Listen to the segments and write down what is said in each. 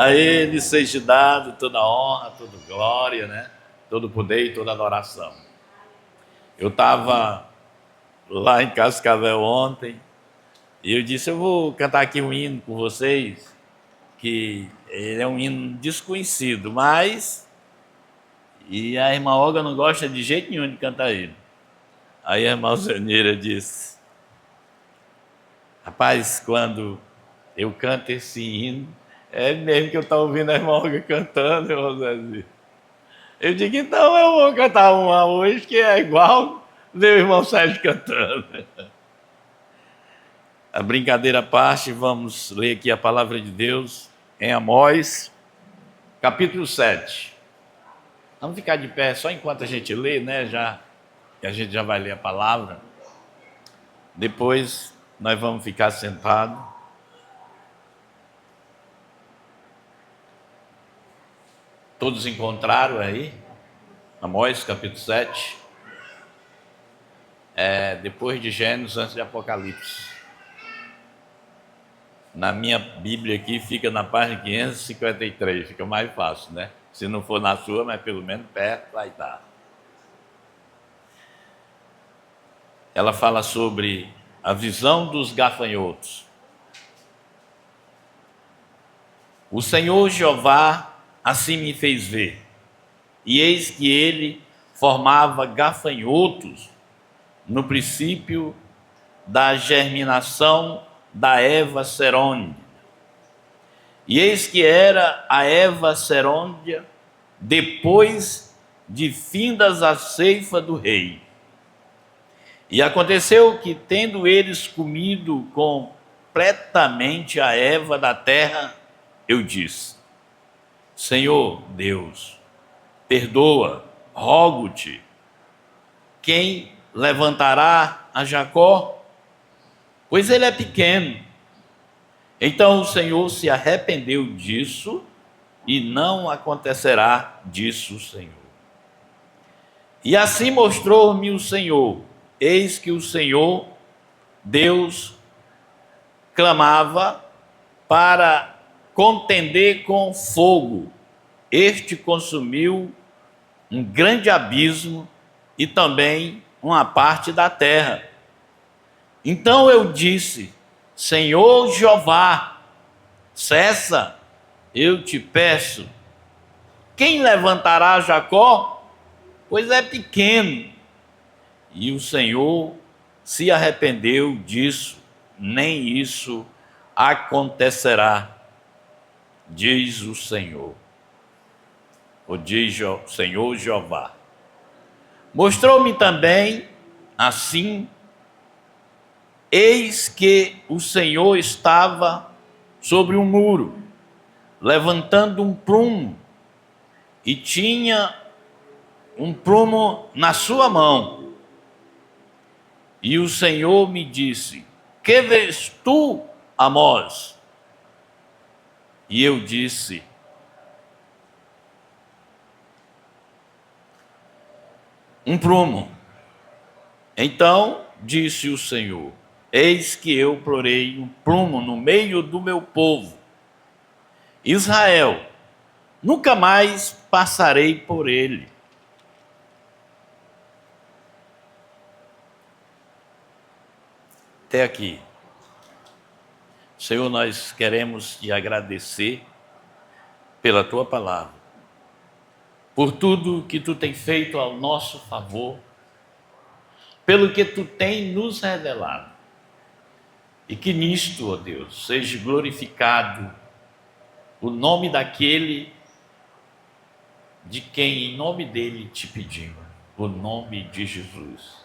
A Ele seja dado toda honra, toda glória, né? Todo poder e toda adoração. Eu estava lá em Cascavel ontem e eu disse, eu vou cantar aqui um hino com vocês, que ele é um hino desconhecido, mas... E a irmã Olga não gosta de jeito nenhum de cantar ele. Aí a irmã Zeneira disse, rapaz, quando eu canto esse hino, é mesmo que eu estou ouvindo a irmã Olga cantando, irmão Zezinho. Eu digo, então eu vou cantar uma hoje que é igual meu irmão Sérgio cantando. A brincadeira à parte, vamos ler aqui a palavra de Deus em Amós, capítulo 7. Vamos ficar de pé só enquanto a gente lê, né? A gente já vai ler a palavra. Depois nós vamos ficar sentados. Todos encontraram aí? Amós, capítulo 7. Depois de Gênesis, antes de Apocalipse. Na minha Bíblia aqui fica na página 553, fica mais fácil, né? Se não for na sua, mas pelo menos perto vai estar. Ela fala sobre a visão dos gafanhotos. O Senhor Jeová assim me fez ver, e eis que ele formava gafanhotos no princípio da germinação da Eva Serôndia. E eis que era a Eva Serôndia depois de findas a ceifa do rei. E aconteceu que, tendo eles comido completamente a erva da terra, eu disse, Senhor Deus, perdoa, rogo-te, quem levantará a Jacó? Pois ele é pequeno. Então o Senhor se arrependeu disso e não acontecerá disso, Senhor. E assim mostrou-me o Senhor. Eis que o Senhor, Deus, clamava para contender com fogo. Este consumiu um grande abismo e também uma parte da terra. Então eu disse, Senhor Jeová, cessa, eu te peço. Quem levantará Jacó? Pois é pequeno. E o Senhor se arrependeu disso, nem isso acontecerá, diz o Senhor, ou diz o Senhor Jeová. Mostrou-me também, assim, eis que o Senhor estava sobre um muro, levantando um prumo, e tinha um prumo na sua mão. E o Senhor me disse, que vês tu, Amós? E eu disse, um prumo. Então disse o Senhor, eis que eu plorei um prumo no meio do meu povo, Israel, nunca mais passarei por ele. Até aqui. Senhor, nós queremos te agradecer pela tua palavra, por tudo que tu tem feito ao nosso favor, pelo que tu tem nos revelado. E que nisto, ó Deus, seja glorificado o nome daquele de quem em nome dele te pedimos, o nome de Jesus.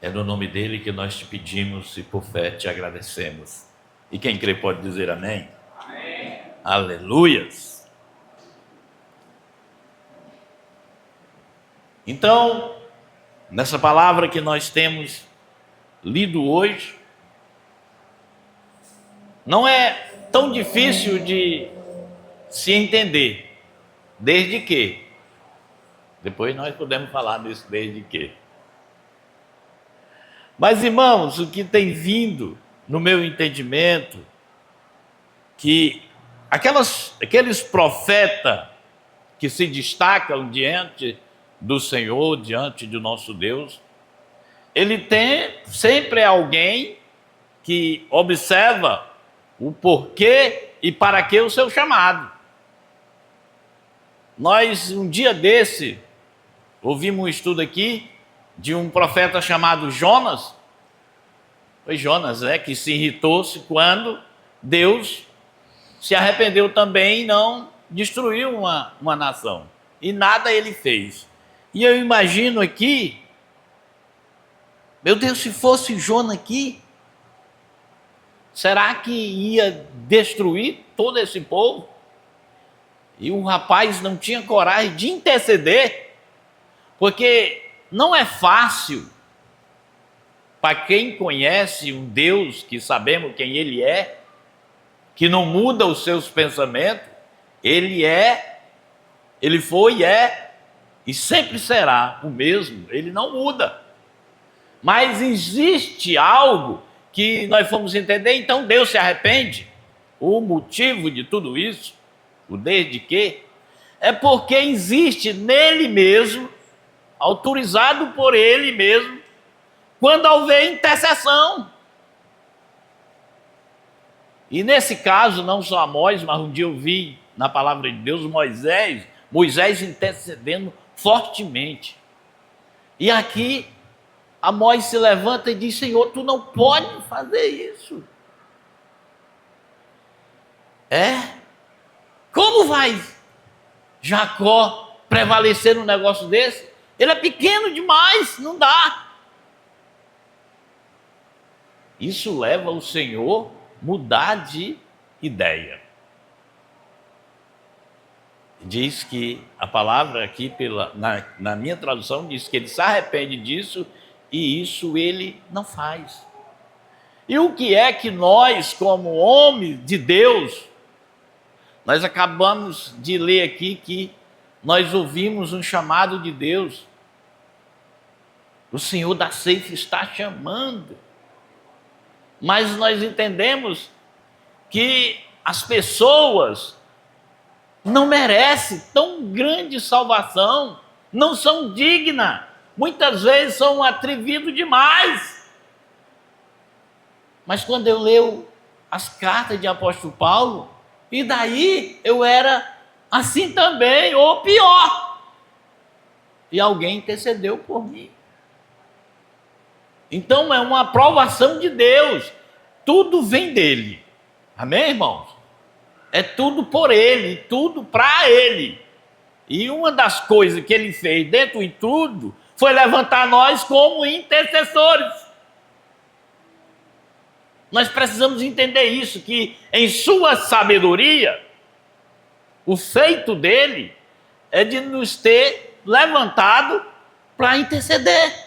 É no nome dele que nós te pedimos e por fé te agradecemos. E quem crê pode dizer amém? Amém. Aleluias. Então, nessa palavra que nós temos lido hoje, não é tão difícil de se entender, desde que. Depois nós podemos falar nisso, desde que. Mas, irmãos, o que tem vindo no meu entendimento, que Aqueles profetas que se destacam diante do Senhor, diante do nosso Deus, ele tem sempre alguém que observa o porquê e para que o seu chamado. Nós, um dia desse, ouvimos um estudo aqui de um profeta chamado Jonas. Foi Jonas, que se irritou-se quando Deus se arrependeu também e não destruiu uma nação. E nada ele fez. E eu imagino aqui, meu Deus, se fosse Jonas aqui, será que ia destruir todo esse povo? E o rapaz não tinha coragem de interceder, porque não é fácil para quem conhece um Deus, que sabemos quem Ele é, que não muda os seus pensamentos. Ele foi, e sempre será o mesmo, ele não muda. Mas existe algo que nós fomos entender, então Deus se arrepende. O motivo de tudo isso, o desde que, é porque existe nele mesmo, autorizado por ele mesmo, quando houver intercessão. E nesse caso, não só Amós, mas um dia eu vi na palavra de Deus Moisés intercedendo fortemente. E aqui Amós se levanta e diz: Senhor, tu não pode fazer isso. Como vai Jacó prevalecer num negócio desse? Ele é pequeno demais, não dá. Isso leva o Senhor a mudar de ideia. Diz que a palavra aqui, na minha tradução, diz que ele se arrepende disso e isso ele não faz. E o que é que nós, como homens de Deus, nós acabamos de ler aqui que nós ouvimos um chamado de Deus. O Senhor da ceifa está chamando. Mas nós entendemos que as pessoas não merecem tão grande salvação, não são dignas, muitas vezes são atrevidos demais. Mas quando eu leio as cartas de apóstolo Paulo, e daí eu era assim também, ou pior. E alguém intercedeu por mim. Então é uma aprovação de Deus. Tudo vem dele. Amém, irmãos? É tudo por ele, tudo para ele. E uma das coisas que ele fez dentro de tudo foi levantar nós como intercessores. Nós precisamos entender isso, que em sua sabedoria, o feito dele é de nos ter levantado para interceder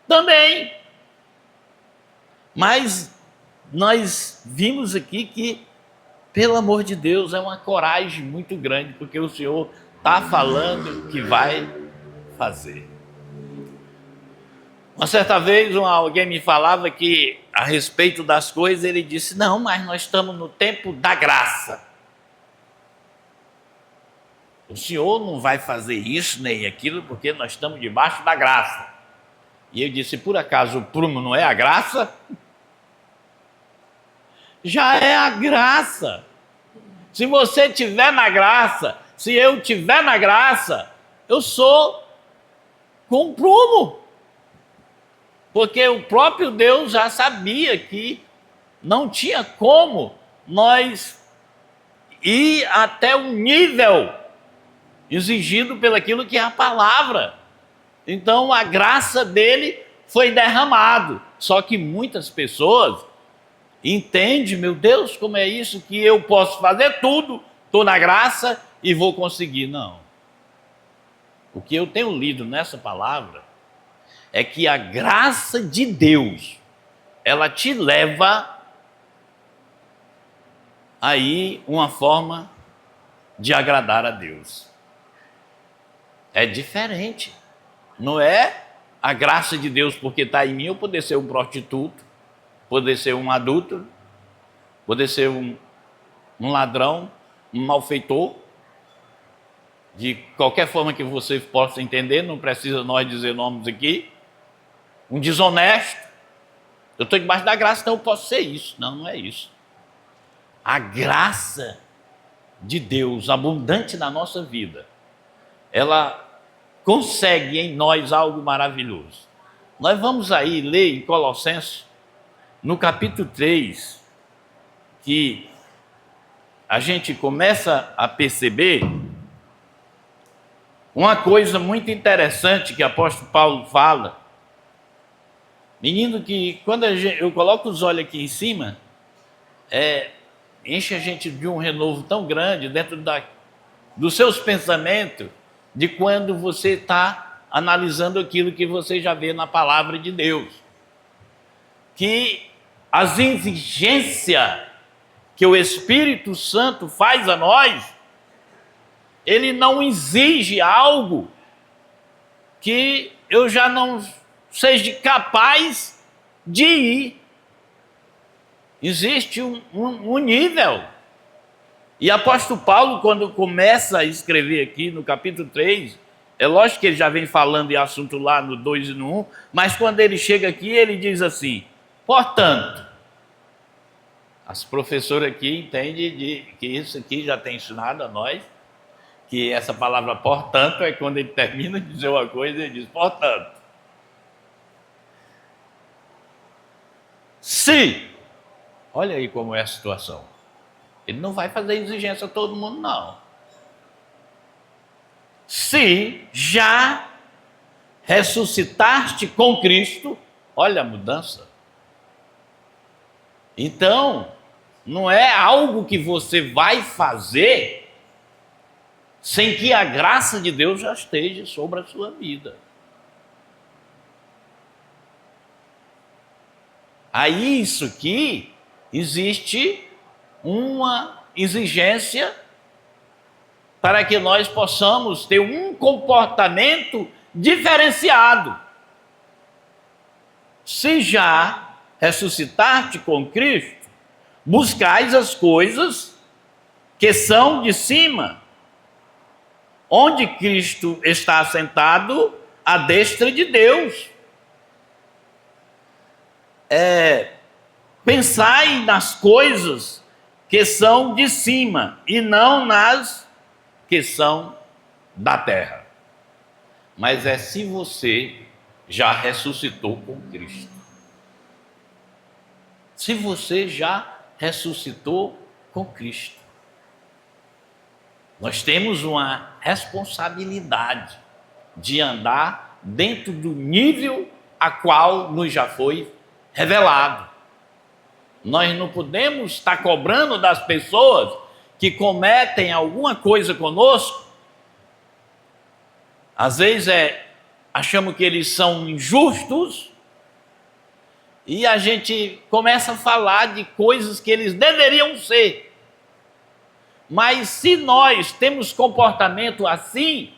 também. Mas nós vimos aqui que, pelo amor de Deus, é uma coragem muito grande, porque o Senhor está falando que vai fazer. Uma certa vez alguém me falava que, a respeito das coisas, ele disse: não, mas nós estamos no tempo da graça. O Senhor não vai fazer isso nem aquilo, porque nós estamos debaixo da graça. E eu disse: por acaso o prumo não é a graça? Já é a graça. Se você estiver na graça, se eu estiver na graça, eu sou com prumo. Porque o próprio Deus já sabia que não tinha como nós ir até o nível exigido pelaquilo que é a palavra. Então a graça dele foi derramado. Só que muitas pessoas entendem: meu Deus, como é isso que eu posso fazer tudo, estou na graça e vou conseguir. Não. O que eu tenho lido nessa palavra é que a graça de Deus, ela te leva aí uma forma de agradar a Deus. É diferente. Não é a graça de Deus porque está em mim eu poder ser um prostituto, poder ser um adúltero, poder ser um um ladrão, um malfeitor, de qualquer forma que você possa entender, não precisa nós dizer nomes aqui, um desonesto. Eu estou debaixo da graça, então eu posso ser isso. Não, não é isso. A graça de Deus, abundante na nossa vida, ela consegue em nós algo maravilhoso. Nós vamos aí ler em Colossenses, no capítulo 3, que a gente começa a perceber uma coisa muito interessante que o apóstolo Paulo fala. Menino, que quando eu coloco os olhos aqui em cima, enche a gente de um renovo tão grande dentro dos seus pensamentos, de quando você está analisando aquilo que você já vê na palavra de Deus. Que as exigências que o Espírito Santo faz a nós, ele não exige algo que eu já não seja capaz de ir. Existe um nível. E apóstolo Paulo, quando começa a escrever aqui no capítulo 3, é lógico que ele já vem falando de assunto lá no 2 e no 1, mas quando ele chega aqui, ele diz assim: portanto, as professoras aqui entendem que isso aqui já tem ensinado a nós, que essa palavra portanto é quando ele termina de dizer uma coisa, ele diz portanto. Se, olha aí como é a situação. Ele não vai fazer exigência a todo mundo, não. Se já ressuscitaste com Cristo, olha a mudança. Então, não é algo que você vai fazer sem que a graça de Deus já esteja sobre a sua vida. Aí isso aqui, existe uma exigência para que nós possamos ter um comportamento diferenciado. Se já ressuscitaste com Cristo, buscais as coisas que são de cima, onde Cristo está assentado à destra de Deus. Pensai nas coisas que são de cima e não nas que são da terra. Mas é se você já ressuscitou com Cristo. Se você já ressuscitou com Cristo. Nós temos uma responsabilidade de andar dentro do nível a qual nos já foi revelado. Nós não podemos estar cobrando das pessoas que cometem alguma coisa conosco. Às vezes achamos que eles são injustos e a gente começa a falar de coisas que eles deveriam ser. Mas se nós temos comportamento assim,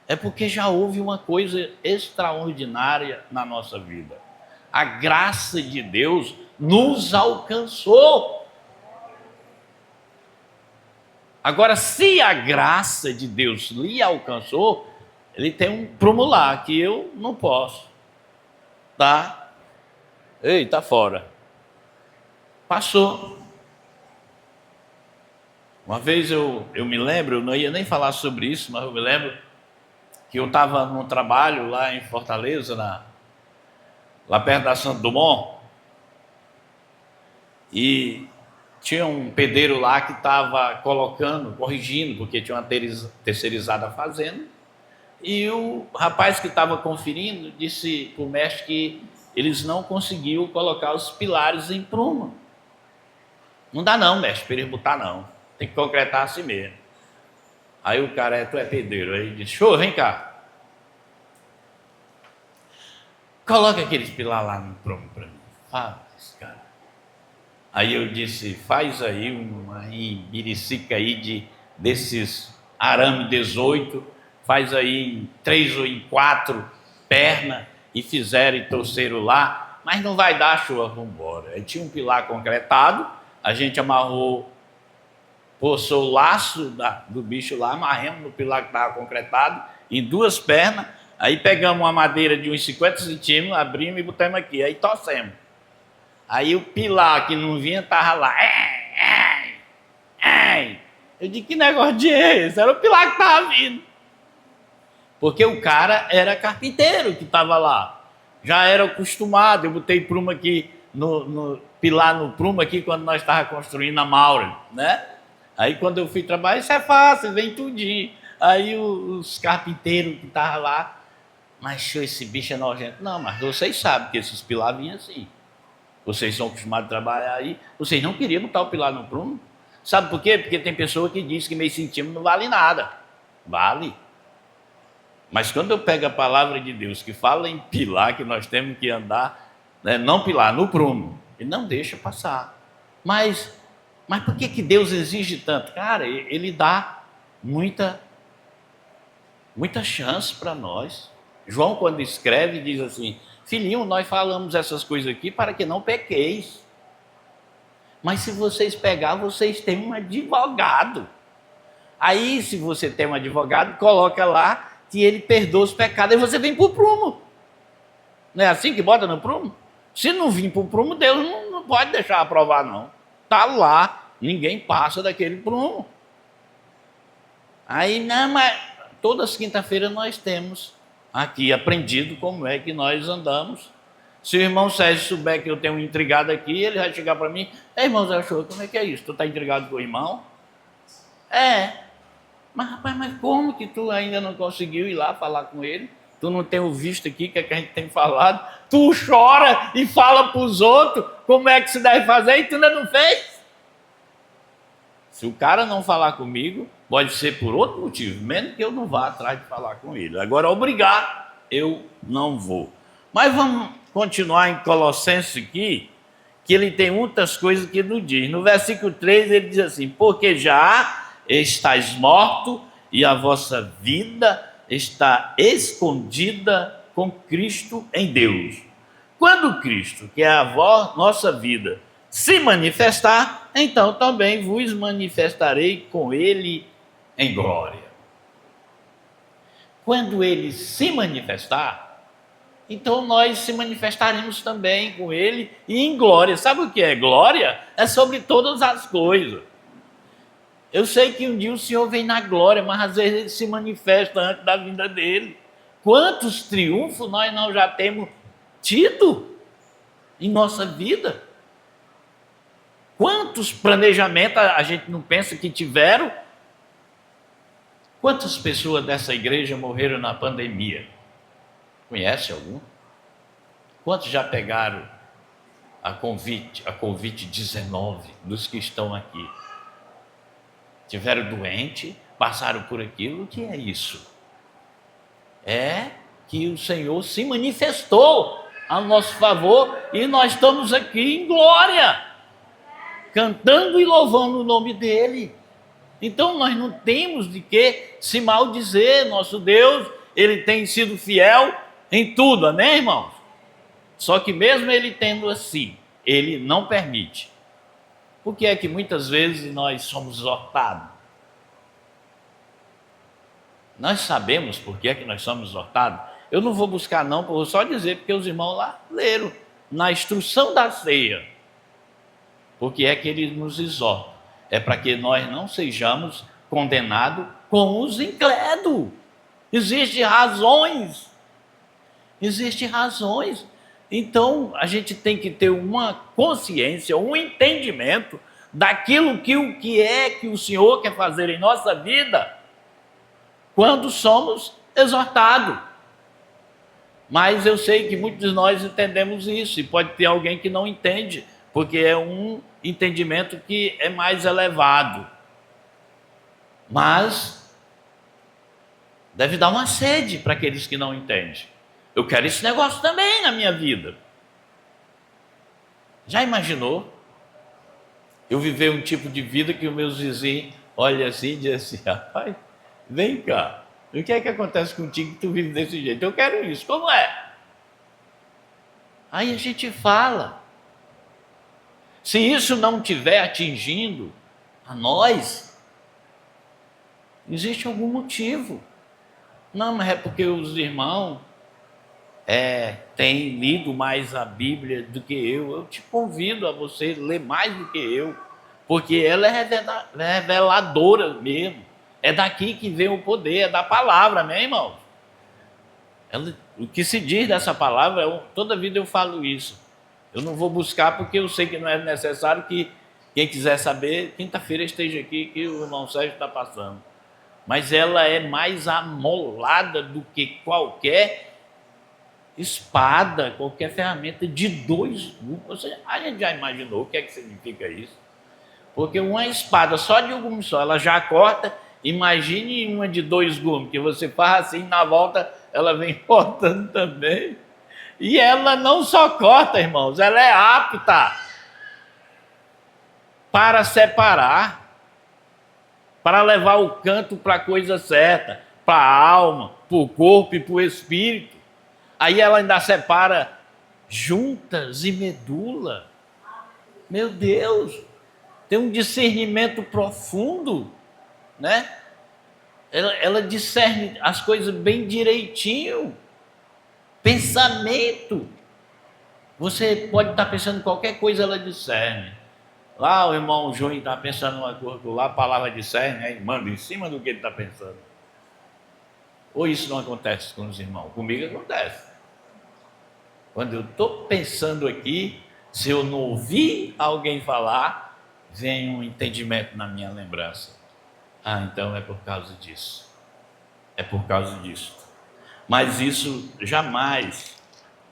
é porque já houve uma coisa extraordinária na nossa vida. A graça de Deus nos alcançou. Agora, se a graça de Deus lhe alcançou, ele tem um prumo lá que eu não posso. Tá? Ei, tá fora. Passou. Uma vez eu me lembro, eu não ia nem falar sobre isso, mas eu me lembro que eu estava num trabalho lá em Fortaleza, lá perto da Santo Dumont, e tinha um pedreiro lá que estava corrigindo, porque tinha uma terceirizada fazendo, e o rapaz que estava conferindo disse para o mestre que eles não conseguiam colocar os pilares em prumo. Não dá não, mestre, para eles botar não. Tem que concretar assim mesmo. Aí o cara, tu é pedreiro, aí ele disse, show, vem cá. Coloca aqueles pilares lá no prumo para mim. Faz, cara. Aí eu disse, faz aí uma biricica aí desses arame 18, faz aí em 3 ou em 4 pernas, e fizeram e torceram lá, mas não vai dar, show, vamos embora. Aí tinha um pilar concretado, a gente amarrou forçou o laço do bicho lá, amarramos no pilar que estava concretado, em 2 pernas, aí pegamos uma madeira de uns 50 centímetros, abrimos e botamos aqui, aí torcemos. Aí o pilar que não vinha estava lá. Eu disse, que negócio de esse? Era o pilar que estava vindo. Porque o cara era carpinteiro que estava lá. Já era acostumado. Eu botei prumo aqui, pilar no prumo aqui, quando nós estávamos construindo a Maura, né? Aí quando eu fui trabalhar, isso é fácil, vem tudinho. Aí os carpinteiros que estavam lá, mas esse bicho é nojento. Não, mas vocês sabem que esses pilares vinham assim. Vocês são acostumados a trabalhar aí. Vocês não queriam botar o pilar no prumo? Sabe por quê? Porque tem pessoa que diz que meio centímetro não vale nada. Vale. Mas quando eu pego a palavra de Deus que fala em pilar, que nós temos que andar, né, não pilar, no prumo, ele não deixa passar. Mas por que Deus exige tanto? Cara, ele dá muita chance para nós. João, quando escreve, diz assim: filhinho, nós falamos essas coisas aqui para que não pequeis. Mas se vocês pegar, vocês têm um advogado. Aí, se você tem um advogado, coloca lá que ele perdoa os pecados, e você vem para o prumo. Não é assim que bota no prumo? Se não vir para o prumo, Deus não pode deixar aprovar, não. Está lá, ninguém passa daquele prumo. Aí, não, mas todas as quinta-feiras nós temos aqui aprendido como é que nós andamos. Se o irmão Sérgio souber que eu tenho um intrigado aqui, ele vai chegar para mim: ei, irmão Zé, como é que é isso? Tu está intrigado com o irmão? Mas rapaz, mas como que tu ainda não conseguiu ir lá falar com ele? Tu não tem o visto aqui, que é que a gente tem falado? Tu chora e fala para os outros como é que se deve fazer e tu ainda não fez? Se o cara não falar comigo, pode ser por outro motivo, menos que eu não vá atrás de falar com ele. Agora, obrigar, eu não vou. Mas vamos continuar em Colossenses aqui, que ele tem muitas coisas que não diz. No versículo 3 ele diz assim: porque já estáis mortos e a vossa vida está escondida com Cristo em Deus. Quando Cristo, que é a nossa vida, se manifestar, então também vos manifestarei com ele em glória. Quando ele se manifestar, então nós se manifestaremos também com ele e em glória. Sabe o que é glória? É sobre todas as coisas. Eu sei que um dia o Senhor vem na glória, mas às vezes ele se manifesta antes da vinda dele. Quantos triunfos nós não já temos tido em nossa vida? Quantos planejamentos a gente não pensa que tiveram? Quantas pessoas dessa igreja morreram na pandemia? Conhece algum? Quantos já pegaram a Covid-19 dos que estão aqui? Tiveram doente, passaram por aquilo. O que é isso? É que o Senhor se manifestou a nosso favor e nós estamos aqui em glória, cantando e louvando o nome dele. Então nós não temos de que se maldizer. Nosso Deus, ele tem sido fiel em tudo, amém, irmãos? Só que mesmo ele tendo assim, ele não permite. Por que é que muitas vezes nós somos exortados? Nós sabemos por que é que nós somos exortados? Eu não vou buscar não, vou só dizer porque os irmãos lá leram na instrução da ceia. Por que é que ele nos exorta? É para que nós não sejamos condenados com os incrédulos. Existem razões. Então, a gente tem que ter uma consciência, um entendimento daquilo que o que é que o Senhor quer fazer em nossa vida quando somos exortados. Mas eu sei que muitos de nós entendemos isso, e pode ter alguém que não entende, porque é um entendimento que é mais elevado. Mas deve dar uma sede para aqueles que não entendem. Eu quero esse negócio também na minha vida. Já imaginou? Eu viver um tipo de vida que os meus vizinhos olham assim e dizem assim: rapaz, vem cá, o que é que acontece contigo que tu vive desse jeito? Eu quero isso, como é? Aí a gente fala. Se isso não estiver atingindo a nós, Existe algum motivo. Não, mas é porque os irmãos têm lido mais a Bíblia do que eu. Eu te convido a você ler mais do que eu, porque ela é reveladora mesmo. É daqui que vem o poder, é da palavra, amém, irmão? O que se diz dessa palavra, toda vida eu falo isso. Eu não vou buscar porque eu sei que não é necessário que quem quiser saber, quinta-feira esteja aqui, que o irmão Sérgio está passando. Mas ela é mais amolada do que qualquer espada, qualquer ferramenta de dois gumes. A gente já imaginou o que é que significa isso? Porque uma espada só de um gume só, ela já corta. Imagine uma de dois gumes, que você faz assim, na volta ela vem cortando também. E ela não só corta, irmãos, ela é apta para separar, para levar o canto para a coisa certa, para a alma, para o corpo e para o espírito. Aí ela ainda separa juntas e medula. Meu Deus, tem um discernimento profundo, né? Ela discerne as coisas bem direitinho. Pensamento. Você pode estar pensando qualquer coisa, ela discerne. Lá o irmão Júnior está pensando uma coisa, lá a palavra discerne, aí manda em cima do que ele está pensando. Ou isso não acontece com os irmãos? Comigo acontece. Quando eu estou pensando aqui, se eu não ouvir alguém falar, vem um entendimento na minha lembrança. Ah, então é por causa disso. É por causa disso. Mas isso jamais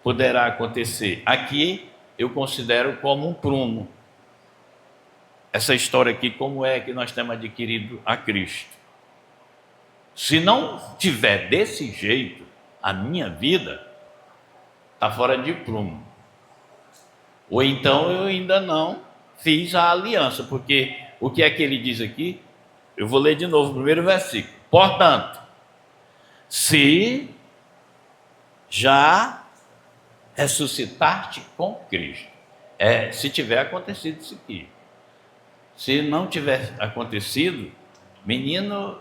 poderá acontecer. Aqui eu considero como um prumo. Essa história aqui, como é que nós temos adquirido a Cristo. Se não tiver desse jeito, a minha vida está fora de prumo. Ou então eu ainda não fiz a aliança, porque o que é que ele diz aqui? Eu vou ler de novo o primeiro versículo. Portanto, se já ressuscitaste com Cristo, se tiver acontecido isso aqui. Se não tiver acontecido, menino,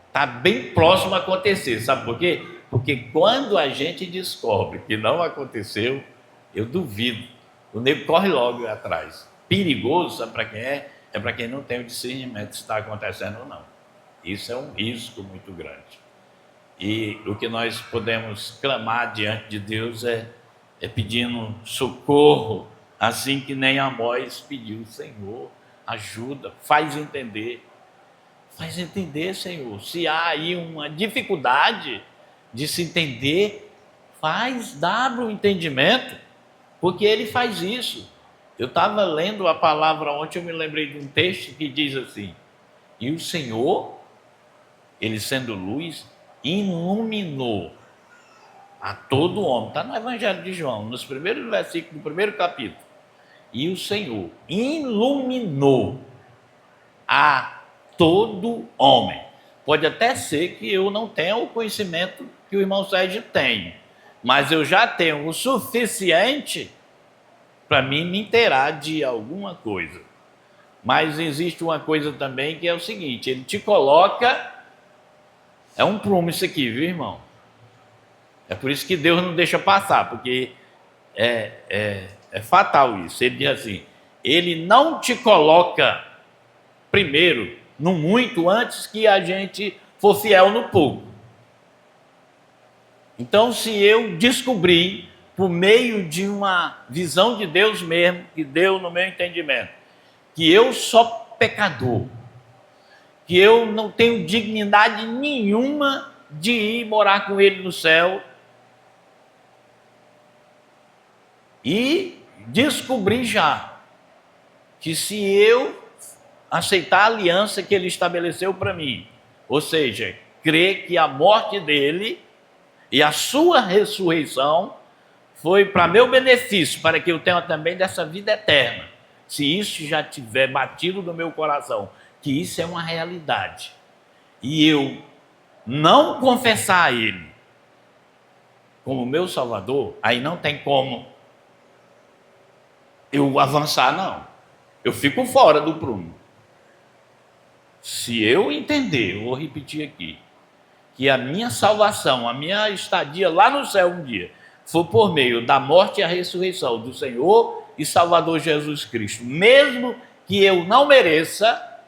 está bem próximo a acontecer. Sabe por quê? Porque quando a gente descobre que não aconteceu, eu duvido. O nego corre logo atrás. Perigoso, sabe para quem é? É para quem não tem o discernimento se está acontecendo ou não. Isso é um risco muito grande. E o que nós podemos clamar diante de Deus é pedindo socorro, assim que nem Amós pediu: Senhor, ajuda, faz entender, Senhor. Se há aí uma dificuldade de se entender, abre o entendimento, porque Ele faz isso. Eu estava lendo a palavra ontem, eu me lembrei de um texto que diz assim: e o Senhor, Ele sendo luz, iluminou a todo homem. Está no Evangelho de João, nos primeiros versículos do primeiro capítulo. E o Senhor iluminou a todo homem. Pode até ser que eu não tenha o conhecimento que o irmão Sérgio tem, mas eu já tenho o suficiente para mim me inteirar de alguma coisa. Mas existe uma coisa também que é o seguinte: ele te coloca, é um prumo isso aqui, viu, irmão? É por isso que Deus não deixa passar, porque é fatal isso. Ele diz assim: ele não te coloca primeiro no muito antes que a gente for fiel no pouco. Então, se eu descobrir, por meio de uma visão de Deus mesmo, que deu no meu entendimento, que eu sou pecador, que eu não tenho dignidade nenhuma de ir morar com Ele no céu, e descobri já que se eu aceitar a aliança que Ele estabeleceu para mim, ou seja, crer que a morte dele e a sua ressurreição foi para meu benefício, para que eu tenha também dessa vida eterna. Se isso já tiver batido no meu coração, que isso é uma realidade, e eu não confessar a Ele como meu Salvador, aí não tem como eu avançar, não. Eu fico fora do prumo. Se eu entender, eu vou repetir aqui, que a minha salvação, a minha estadia lá no céu um dia, for por meio da morte e a ressurreição do Senhor e Salvador Jesus Cristo, mesmo que eu não mereça,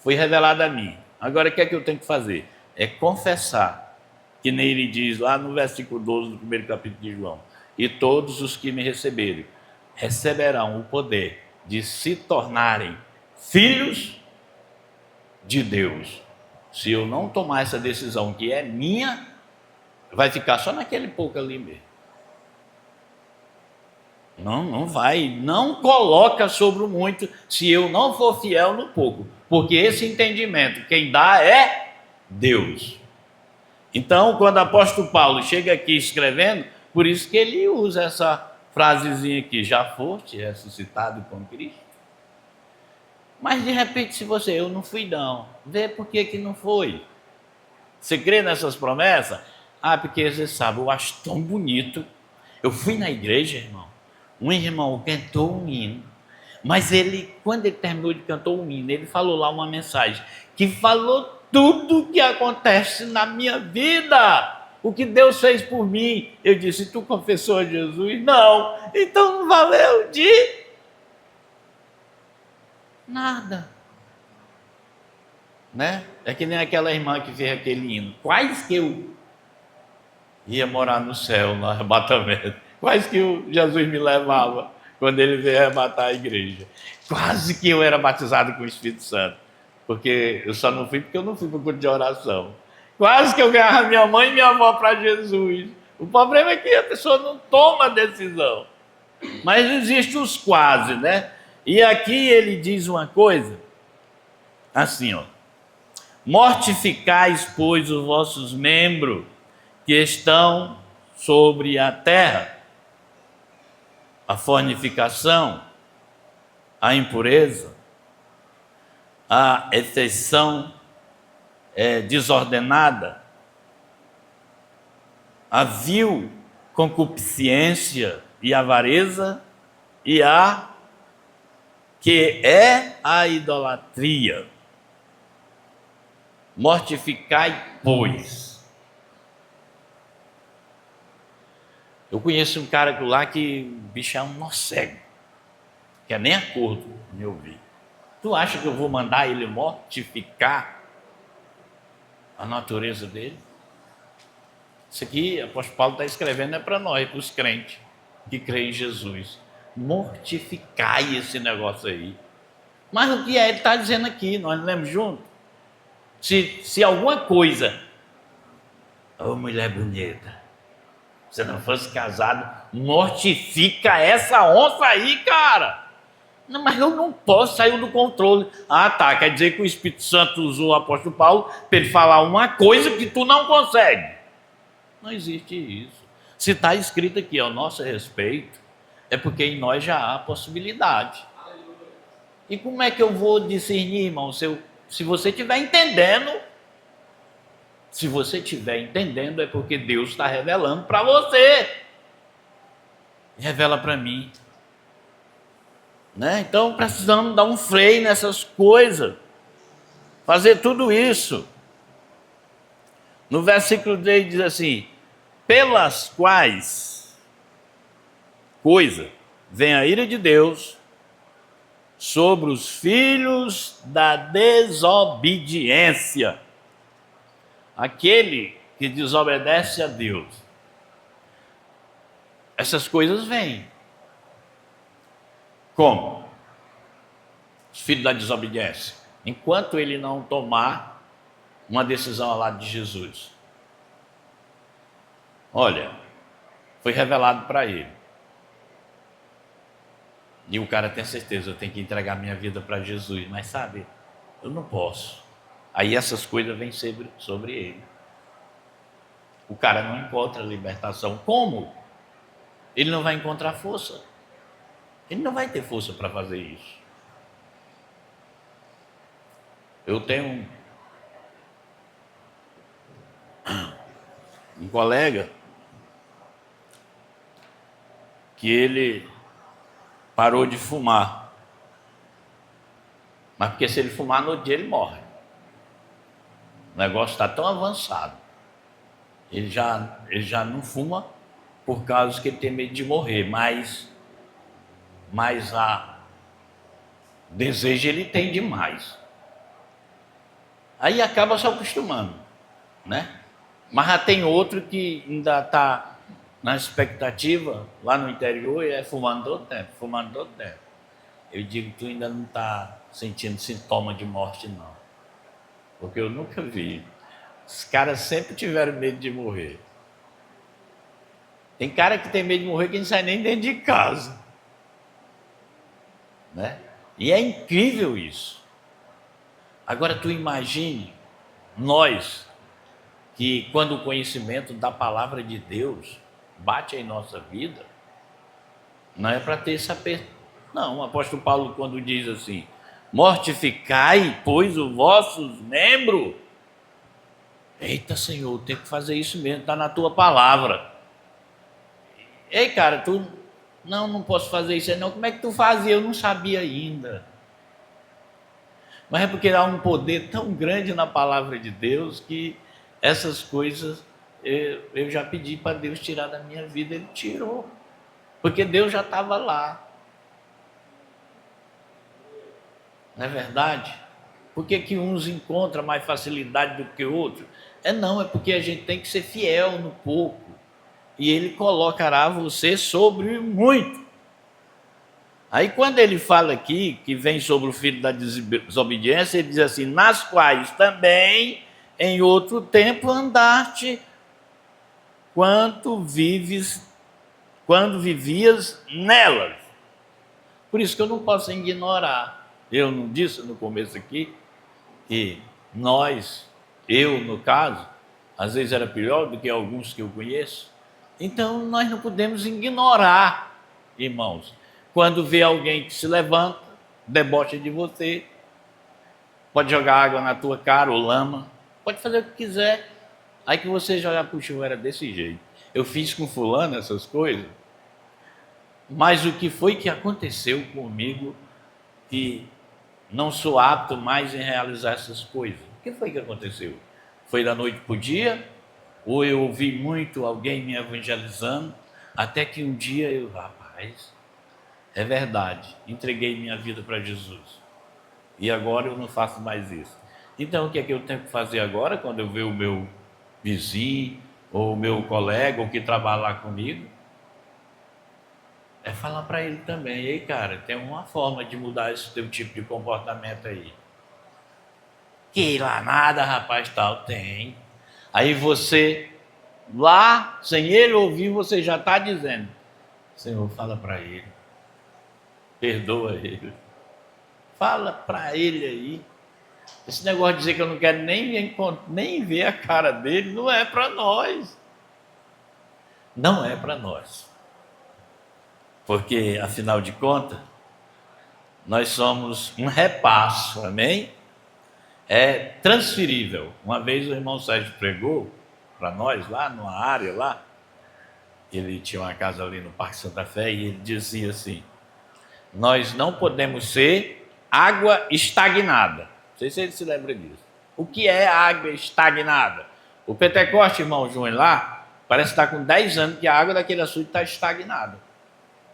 foi revelado a mim. Agora, o que é que eu tenho que fazer? É confessar, que nem ele diz lá no versículo 12 do primeiro capítulo de João: e todos os que me receberem, receberão o poder de se tornarem filhos de Deus. Se eu não tomar essa decisão que é minha, vai ficar só naquele pouco ali mesmo. Não vai, não coloca sobre o muito, se eu não for fiel no pouco, porque esse entendimento quem dá é Deus. Então, quando o apóstolo Paulo chega aqui escrevendo, por isso que ele usa essa frasezinha aqui: já foste ressuscitado com Cristo. Mas de repente, se você, eu não fui não, vê por que não foi. Você crê nessas promessas? Ah, porque você sabe, eu acho tão bonito. Eu fui na igreja, irmão, um irmão cantou um hino, mas ele, quando ele terminou de cantar o hino, ele falou lá uma mensagem que falou tudo o que acontece na minha vida, o que Deus fez por mim. Eu disse: tu confessou a Jesus? Não. Então não valeu de nada, né? É que nem aquela irmã que fez aquele hino: quase que eu ia morar no céu, no arrebatamento, quase que Jesus me levava quando ele veio arrebatar a igreja, quase que eu era batizado com o Espírito Santo, porque eu só não fui porque eu não fui para o culto de oração, quase que eu ganhava minha mãe e minha avó para Jesus. O problema é que a pessoa não toma a decisão, mas existe os quase, né? E aqui ele diz uma coisa assim, ó: mortificais, pois, os vossos membros que estão sobre a terra, a fornicação, a impureza, a afeição desordenada, a vil concupiscência e avareza, e a que é a idolatria. Mortificai, pois. Eu conheço um cara lá que o bicho é um nó cego, que é nem acordo me ouvir. Tu acha que eu vou mandar ele mortificar a natureza dele? Isso aqui, o apóstolo Paulo está escrevendo, é para nós, para os crentes que creem em Jesus. Mortificai esse negócio aí. Mas o que é? Ele está dizendo aqui, nós lemos juntos. Se alguma coisa, ô mulher bonita, se não fosse casado, mortifica essa onça aí, cara. Não, mas eu não posso, saiu do controle. Ah, tá, quer dizer que o Espírito Santo usou o apóstolo Paulo para ele falar uma coisa que tu não consegue. Não existe isso. Se está escrito aqui ao nosso respeito, é porque em nós já há possibilidade. E como é que eu vou discernir, irmão, se você estiver entendendo? Se você estiver entendendo, é porque Deus está revelando para você. Revela para mim. Né? Então precisamos dar um freio nessas coisas. Fazer tudo isso. No versículo 3 diz assim: pelas quais coisa vem a ira de Deus sobre os filhos da desobediência. Aquele que desobedece a Deus. Essas coisas vêm. Como? Os filhos da desobediência. Enquanto ele não tomar uma decisão ao lado de Jesus. Olha, foi revelado para ele. E o cara tem certeza, eu tenho que entregar minha vida para Jesus. Mas sabe, eu não posso. Aí essas coisas vêm sobre ele. O cara não encontra libertação. Como? Ele não vai encontrar força. Ele não vai ter força para fazer isso. Eu tenho um colega que ele parou de fumar. Mas porque se ele fumar no outro dia, ele morre. O negócio está tão avançado. Ele já não fuma por causa que ele tem medo de morrer, mas a desejo ele tem demais. Aí acaba se acostumando, né? Mas já tem outro que ainda está na expectativa, lá no interior, e é fumando todo tempo, fumando todo tempo. Eu digo que tu ainda não está sentindo sintoma de morte, não. Porque eu nunca vi. Os caras sempre tiveram medo de morrer. Tem cara que tem medo de morrer que não sai nem dentro de casa. Né? E é incrível isso. Agora tu imagine nós que quando o conhecimento da palavra de Deus bate em nossa vida, não é para ter essa não, o apóstolo Paulo quando diz assim: mortificai, pois, os vossos membros. Eita, Senhor, tem que fazer isso mesmo, está na tua palavra. Ei, cara, tu não posso fazer isso aí não. Como é que tu fazia? Eu não sabia ainda. Mas é porque há um poder tão grande na palavra de Deus que essas coisas eu já pedi para Deus tirar da minha vida, Ele tirou. Porque Deus já estava lá. Não é verdade? Por que uns encontram mais facilidade do que outros? Não, é porque a gente tem que ser fiel no pouco. E Ele colocará você sobre muito. Aí quando ele fala aqui, que vem sobre o filho da desobediência, ele diz assim: nas quais também em outro tempo andaste, quando vivias nelas. Por isso que eu não posso ignorar. Eu não disse no começo aqui que eu no caso, às vezes era pior do que alguns que eu conheço. Então nós não podemos ignorar, irmãos. Quando vê alguém que se levanta, debocha de você, pode jogar água na tua cara ou lama, pode fazer o que quiser. Aí que você joga, puxa, eu era desse jeito. Eu fiz com fulano essas coisas, mas o que foi que aconteceu comigo que não sou apto mais em realizar essas coisas? O que foi que aconteceu? Foi da noite para o dia? Ou eu ouvi muito alguém me evangelizando, até que um dia rapaz, é verdade, entreguei minha vida para Jesus. E agora eu não faço mais isso. Então o que é que eu tenho que fazer agora, quando eu ver o meu vizinho, ou o meu colega, ou que trabalha lá comigo? É falar para ele também: ei, cara, tem uma forma de mudar esse teu tipo de comportamento aí. Que lá nada, rapaz, tal, tem. Aí você, lá, sem ele ouvir, você já está dizendo: Senhor, fala para ele, perdoa ele, fala para ele aí. Esse negócio de dizer que eu não quero nem ver a cara dele, não é para nós. Não é para nós. Porque, afinal de contas, nós somos um repasso, amém? É transferível. Uma vez o irmão Sérgio pregou para nós lá numa área lá, ele tinha uma casa ali no Parque Santa Fé, e ele dizia assim: nós não podemos ser água estagnada. Não sei se ele se lembra disso. O que é água estagnada? O Pentecoste, irmão João, lá, parece que está com 10 anos que a água daquele açude está estagnada.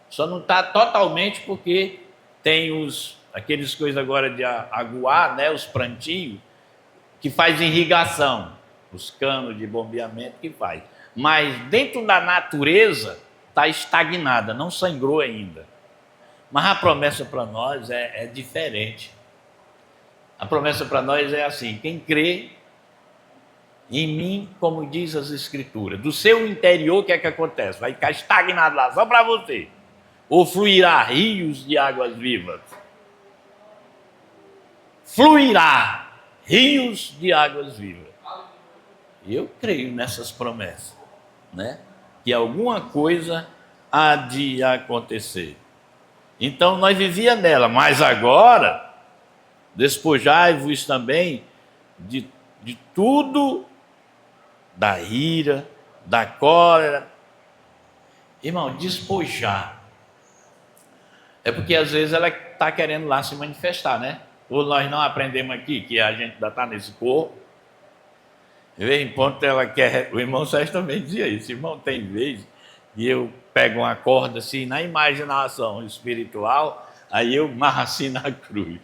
Só não está totalmente porque tem aqueles coisas agora de aguar, né, os prantinhos, que faz irrigação, os canos de bombeamento que faz. Mas dentro da natureza está estagnada, não sangrou ainda. Mas a promessa para nós é diferente. A promessa para nós é assim: quem crê em mim, como diz as Escrituras, do seu interior, o que é que acontece? Vai ficar estagnado lá, só para você. Ou fluirá rios de águas vivas. Fluirá rios de águas vivas. E eu creio nessas promessas, né? Que alguma coisa há de acontecer. Então nós vivíamos nela, mas agora despojai-vos também de tudo, da ira, da cólera. Irmão, despojar é porque às vezes ela está querendo lá se manifestar, né? Ou nós não aprendemos aqui que a gente ainda está nesse corpo. De vez em quando ela quer. O irmão Sérgio também dizia isso. Irmão, tem vez e eu pego uma corda assim na imaginação espiritual, aí eu marro assim na cruz.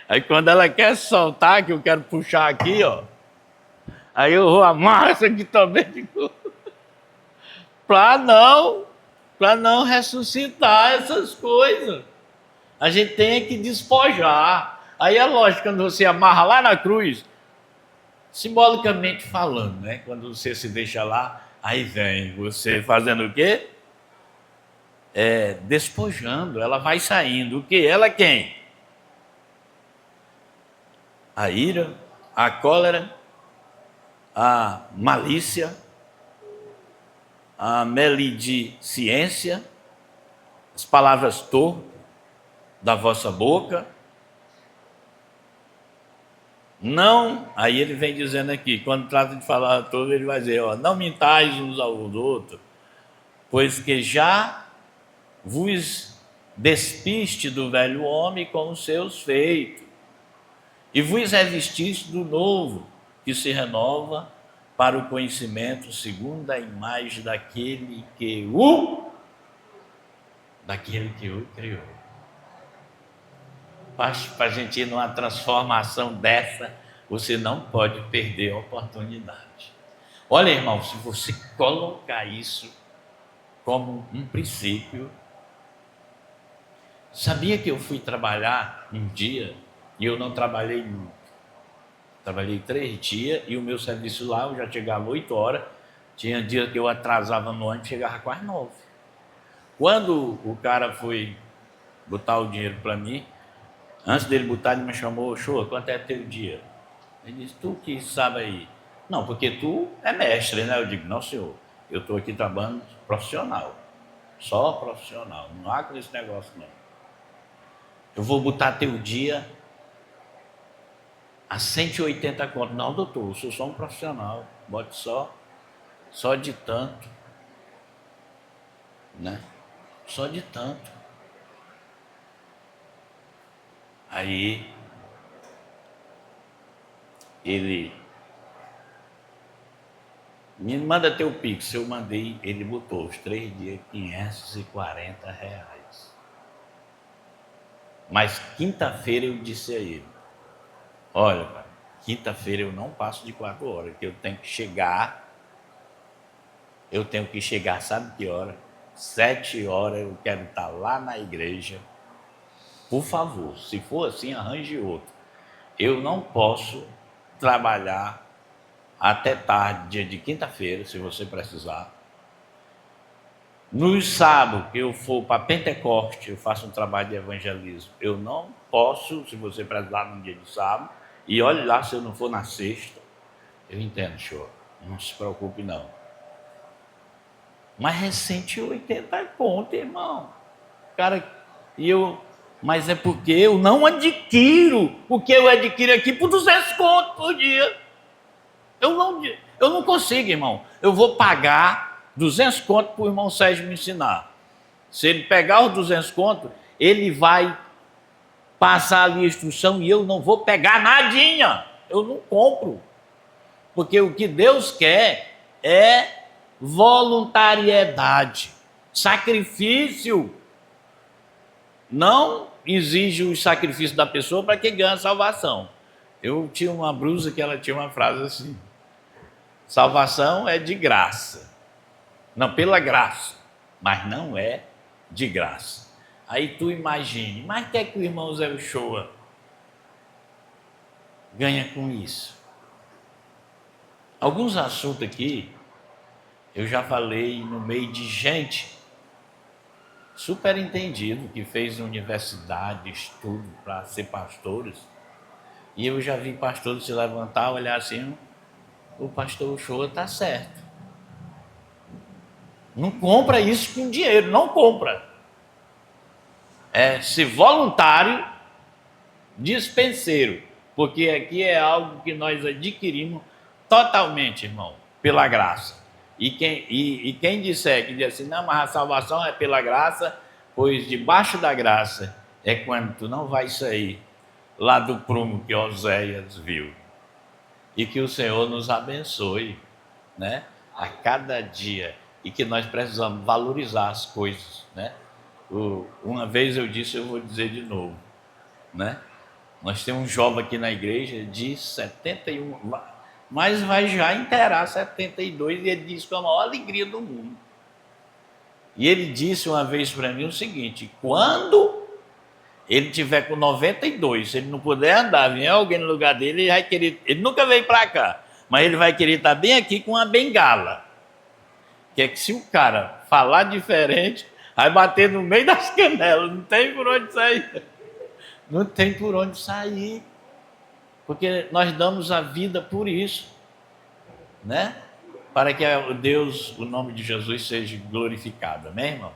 Aí quando ela quer soltar, que eu quero puxar aqui, ó, aí eu vou amarrar isso aqui também, para não ressuscitar essas coisas. A gente tem que despojar. Aí é lógico, quando você amarra lá na cruz, simbolicamente falando, né? Quando você se deixa lá, aí vem você fazendo o quê? Despojando, ela vai saindo. O quê? Ela quem? A ira, a cólera, a malícia, a maledicência, as palavras torpes da vossa boca. Não, aí ele vem dizendo aqui, quando trata de falar todo, ele vai dizer, ó, não mintais uns aos outros, pois que já vos despiste do velho homem com os seus feitos, e vos revestiste do novo, que se renova para o conhecimento segundo a imagem daquele que o criou. Para a gente ir numa transformação dessa, você não pode perder a oportunidade. Olha, irmão, se você colocar isso como um princípio. Sabia que eu fui trabalhar um dia e eu não trabalhei muito. Trabalhei 3 dias e o meu serviço lá, eu já chegava 8 horas. Tinha dia que eu atrasava no ônibus, chegava quase 9. Quando o cara foi botar o dinheiro para mim, antes dele botar, ele me chamou, show, quanto é teu dia? Ele disse, tu que sabe aí. Não, porque tu é mestre, né? Eu digo, não senhor, eu estou aqui trabalhando profissional. Só profissional, não há com esse negócio não. Eu vou botar teu dia a 180 conto. Não, doutor, eu sou só um profissional. Bote só de tanto. Né? Só de tanto. Aí ele me manda teu Pix. Eu mandei, ele botou os 3 dias, R$ 540. Mas quinta-feira eu disse a ele, olha, pai, quinta-feira eu não passo de 4 horas, que eu tenho que chegar, sabe que hora? 7 horas eu quero estar lá na igreja. Por favor, se for assim, arranje outro. Eu não posso trabalhar até tarde, dia de quinta-feira, se você precisar. Nos sábados, que eu for para Pentecoste, eu faço um trabalho de evangelismo. Eu não posso, se você precisar no dia de sábado, e olhe lá se eu não for na sexta. Eu entendo, senhor. Não se preocupe, não. Mas recente 80 conto, irmão. Cara, mas é porque eu não adquiro o que eu adquiro aqui por 200 conto por dia. Eu não consigo, irmão. Eu vou pagar 200 conto para o irmão Sérgio me ensinar. Se ele pegar os 200 conto, ele vai passar ali a instrução e eu não vou pegar nadinha. Eu não compro. Porque o que Deus quer é voluntariedade, sacrifício. Não exige o sacrifício da pessoa para que ganhe a salvação. Eu tinha uma blusa que ela tinha uma frase assim: salvação é de graça. Não, pela graça, mas não é de graça. Aí tu imagine, mas o que é que o irmão Zé Uchoa ganha com isso? Alguns assuntos aqui, eu já falei no meio de gente super entendido, que fez universidade, estudo para ser pastores, e eu já vi pastores se levantar, olhar assim, o pastor Uchoa está certo. Não compra isso com dinheiro, não compra. É ser voluntário, dispenseiro, porque aqui é algo que nós adquirimos totalmente, irmão, pela graça. E quem disser que diz assim, não, mas a salvação é pela graça, pois debaixo da graça é quando tu não vai sair lá do prumo que Oséias viu. E que o Senhor nos abençoe, né? A cada dia. E que nós precisamos valorizar as coisas, né? Uma vez eu disse, eu vou dizer de novo, né? Nós temos um jovem aqui na igreja de 71, mas vai já inteirar 72, e ele disse com a maior alegria do mundo. E ele disse uma vez para mim o seguinte: quando ele tiver com 92, se ele não puder andar, vier alguém no lugar dele, ele vai querer. Ele nunca veio para cá, mas ele vai querer estar bem aqui com uma bengala. Que é que se o cara falar diferente, vai bater no meio das canelas, não tem por onde sair. Não tem por onde sair. Porque nós damos a vida por isso, né? Para que Deus, o nome de Jesus, seja glorificado, amém, irmão?